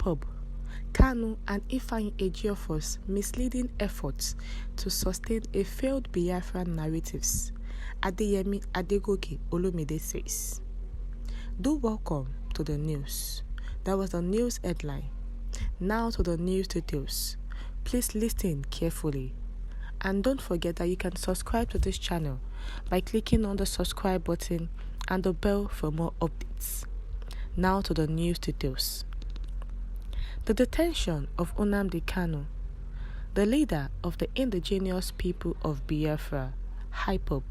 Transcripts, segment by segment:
Ipob, Kanu and Ifeanyi Ejiofor's misleading efforts to sustain a failed Biafra narratives, Adeyemi Adegoke Olumide says. Do welcome to the news. That was the news headline. Now to the news details. Please listen carefully. And don't forget that you can subscribe to this channel by clicking on the subscribe button and the bell for more updates. Now to the news details. The detention of Nnamdi Kanu, the leader of the indigenous people of Biafra, Ipob,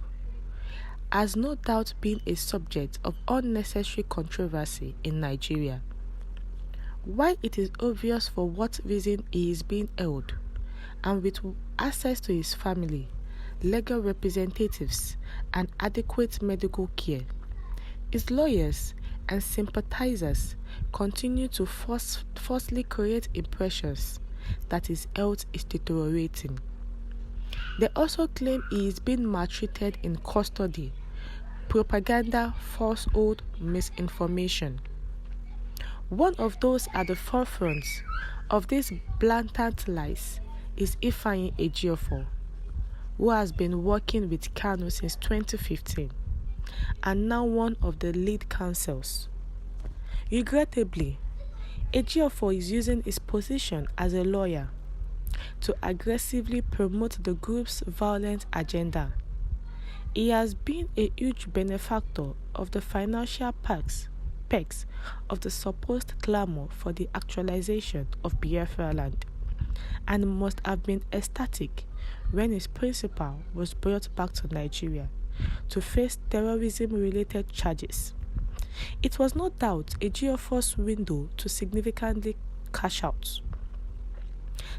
has no doubt been a subject of unnecessary controversy in Nigeria. While it is obvious for what reason he is being held, and with access to his family, legal representatives, and adequate medical care, his lawyers and sympathizers continue to falsely create impressions that his health is deteriorating. They also claim he is being maltreated in custody, propaganda, falsehood, misinformation. One of those at the forefront of these blatant lies is Ifeanyi Ejiofor, who has been working with Kanu since 2015 and now one of the lead counsels. Regrettably, Ejiofor is using his position as a lawyer to aggressively promote the group's violent agenda. He has been a huge benefactor of the financial perks of the supposed clamor for the actualization of Biafra land, and must have been ecstatic when his principal was brought back to Nigeria to face terrorism-related charges. It was no doubt Ejiofor's window to significantly cash out.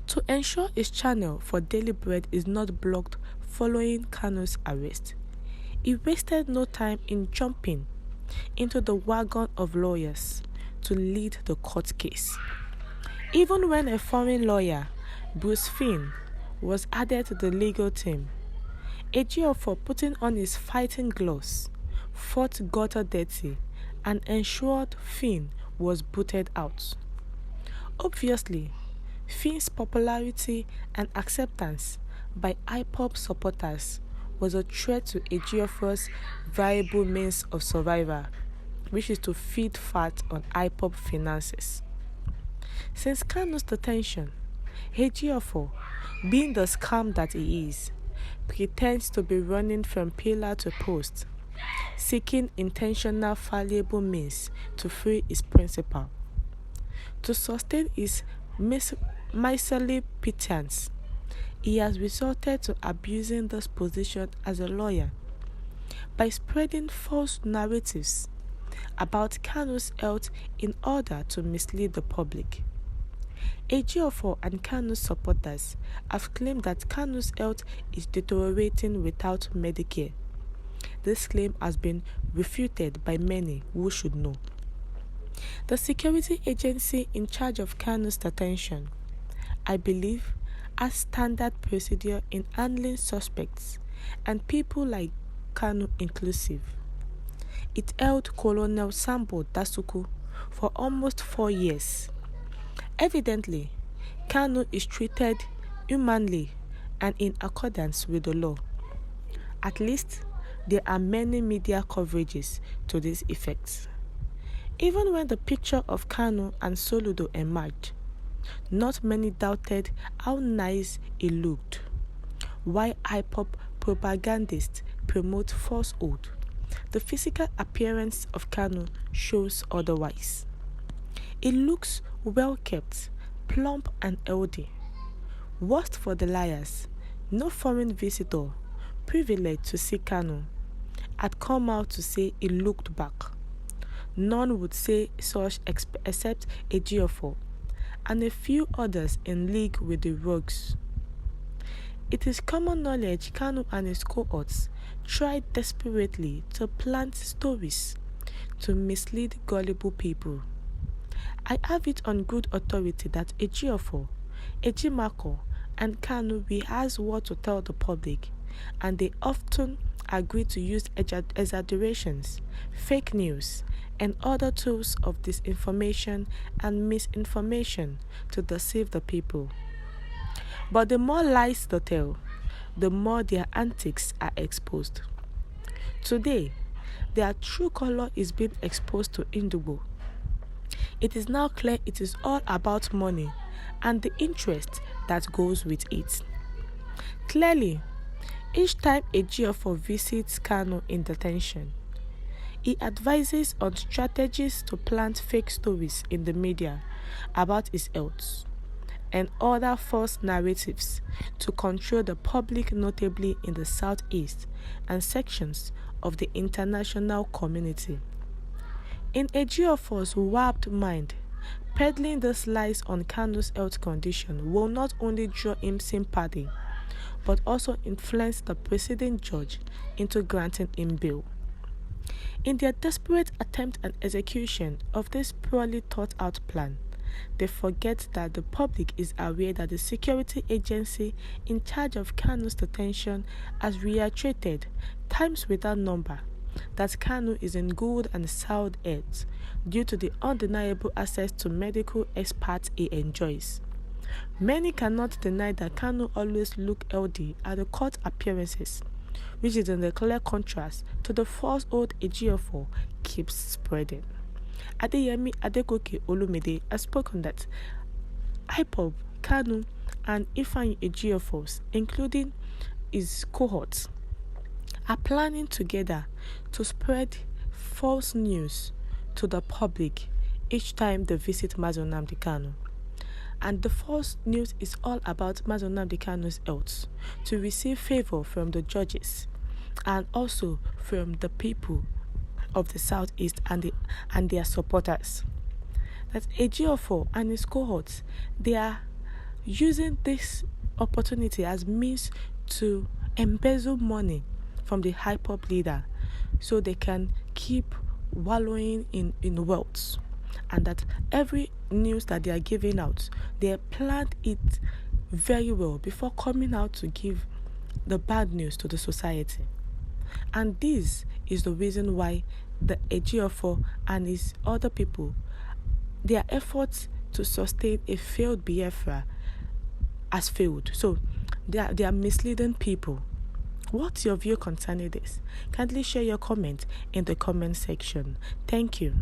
To ensure his channel for daily bread is not blocked following Kanu's arrest, he wasted no time in jumping into the wagon of lawyers to lead the court case. Even when a foreign lawyer, Bruce Finn, was added to the legal team, Ejiofor, putting on his fighting gloves, fought gutter dirty and ensured Finn was booted out. Obviously, Finn's popularity and acceptance by Ipob supporters was a threat to Ejiofor's viable means of survival, which is to feed fat on Ipob finances. Since Kanu's detention, Ejiofor, being the scam that he is, pretends to be running from pillar to post, seeking intentional fallible means to free his principal. To sustain his miserly pittance, he has resorted to abusing this position as a lawyer by spreading false narratives about Kanu's health in order to mislead the public. Ejiofor and Kanu's supporters have claimed that Kanu's health is deteriorating without Medicare. This claim has been refuted by many who should know. The security agency in charge of Kanu's detention, I believe, has standard procedure in handling suspects and people like Kanu inclusive. It held Colonel Sambo Dasuku for almost 4 years. Evidently, Kanu is treated humanly and in accordance with the law. At least, there are many media coverages to this effect. Even when the picture of Kanu and Soludo emerged, not many doubted how nice he looked. While Ipob propagandists promote falsehood, the physical appearance of Kanu shows otherwise. He looks well kept, plump and healthy. Worst for the liars, no foreign visitor privileged to see Kanu had come out to say he looked back. None would say such except Ejiofor and a few others in league with the rogues. It is common knowledge Kanu and his cohorts tried desperately to plant stories to mislead gullible people. I have it on good authority that Ejiofor, Ejimako, and Kanu has what to tell the public, and they often agreed to use exaggerations, fake news, and other tools of disinformation and misinformation to deceive the people. But the more lies they tell, the more their antics are exposed. Today, their true color is being exposed to Indugbo. It is now clear it is all about money and the interest that goes with it. Clearly, each time Ejiofor visits Kanu in detention, he advises on strategies to plant fake stories in the media about his health and other false narratives to control the public, notably in the southeast and sections of the international community. In Ejiofor's warped mind, peddling these lies on Kanu's health condition will not only draw him sympathy, but also influence the presiding judge into granting him bail. In their desperate attempt at execution of this poorly thought out plan, they forget that the public is aware that the security agency in charge of Kanu's detention has reiterated times without number that Kanu is in good and sound health due to the undeniable access to medical experts he enjoys. Many cannot deny that Kanu always look healthy at the court appearances, which is in a clear contrast to the falsehood Ejiofor keeps spreading. Adegoke Olumide has spoken that Ipob, Kanu, and Ifeanyi Ejiofor, including his cohorts, are planning together to spread false news to the public each time they visit Nnamdi Kanu. And the false news is all about Nnamdi Kanu's health, to receive favor from the judges and also from the people of the southeast and their supporters. That Ejiofor and his cohorts, they are using this opportunity as means to embezzle money from the Ipob leader so they can keep wallowing in wealth, and that every news that they are giving out, they planned it very well before coming out to give the bad news to the society. And this is the reason why the Ejiofor and his other people, their efforts to sustain a failed Biafra has failed. So they are misleading people. What's your view concerning this? Kindly share your comment in the comment section. Thank you.